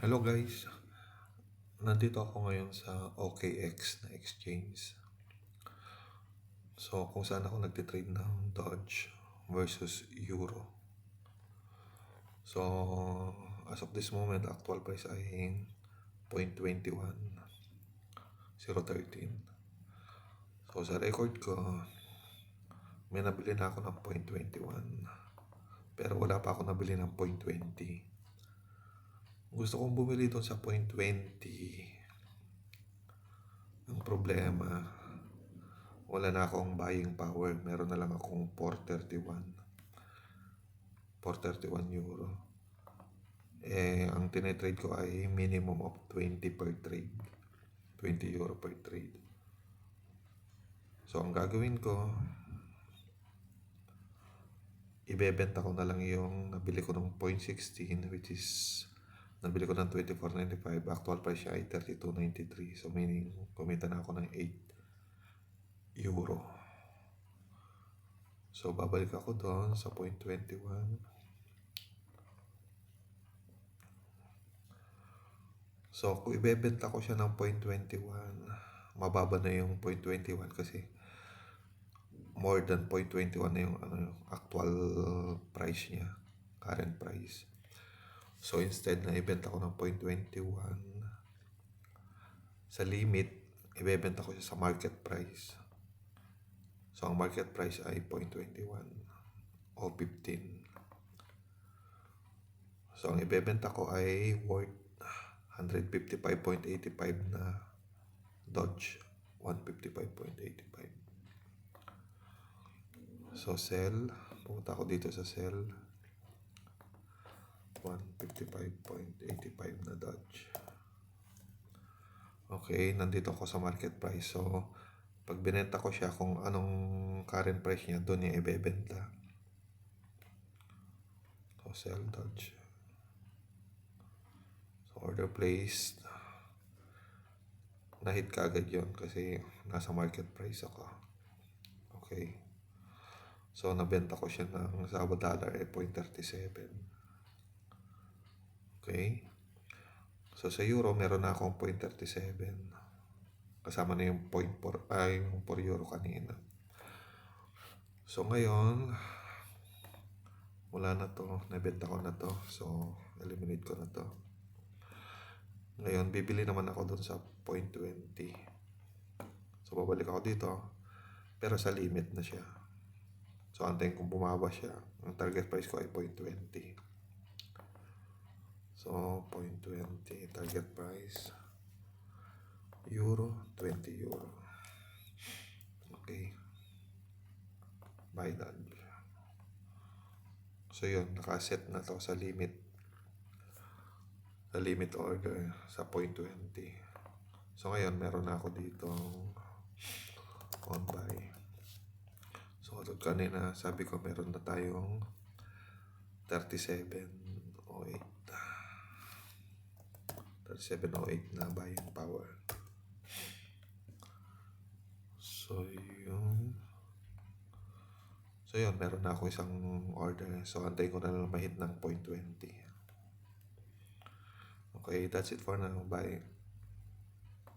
Hello guys, nandito ako ngayon sa OKX na exchange. So kung saan ako nagtitrade ng Dodge versus Euro. So as of this moment, actual price ay 0.21, 0.13. So sa record ko, may nabili na ako ng 0.21. Pero wala pa ako nabili ng 0.20. Gusto kong bumili doon sa 0.20. Ang problema, wala na akong buying power. Meron na lang akong 431 euro. Ang tinetrade ko ay minimum of 20 per trade. 20 euro per trade. So, ang gagawin ko, ibebenta ko na lang yung nabili ko ng 0.16, which is nabili ko ng 24.95. Actual price siya ay 32.93. So, meaning, kumita na ako ng 8 euro. So, babalik ako doon sa 0.21. So, kung ibebenta ko siya ng 0.21, mababa na yung 0.21 kasi more than 0.21 na yung actual price niya, current price. So, instead na ibenta ko ng 0.21, sa limit, ibebenta ko siya sa market price. So, ang market price ay 0.21 o 15. So, ang ibebenta ko ay worth 155.85 na Dodge. 155.85. So, sell. Pumunta ako dito sa sell. 155.85 na Dodge. Okay, nandito ako sa market price. So, pag binenta ko siya, kung anong current price niya, doon niya ibebenta. So, sell Dodge. So, order placed. Nahit ka agad yun kasi nasa market price ako. Okay. So, nabenta ko siya ng sa dollar ay 0.37. Okay. So, sa euro, meron na akong 0.37. Kasama na yung 0.4, yung 4 euro kanina. So, ngayon, wala na to. Nabenta ko na to. So, eliminate ko na to. Ngayon, bibili naman ako dun sa 0.20. So, babalik ako dito. Pero sa limit na siya. So, antayin kung bumaba siya. Ang target price ko ay 0.20. So, 0.20 target price. Euro, 20 euro. Okay. Buy that. So, yun. Nakaset na to sa limit. Sa limit order sa 0.20. So, ngayon, meron na ako dito on buy. So, kanina, sabi ko, meron na tayong 37.08. 37.08 na buying power. So, yun, meron na ako isang order. So, antayin ko na lang mahit ng 0.20. Okay, that's it for now. Bye.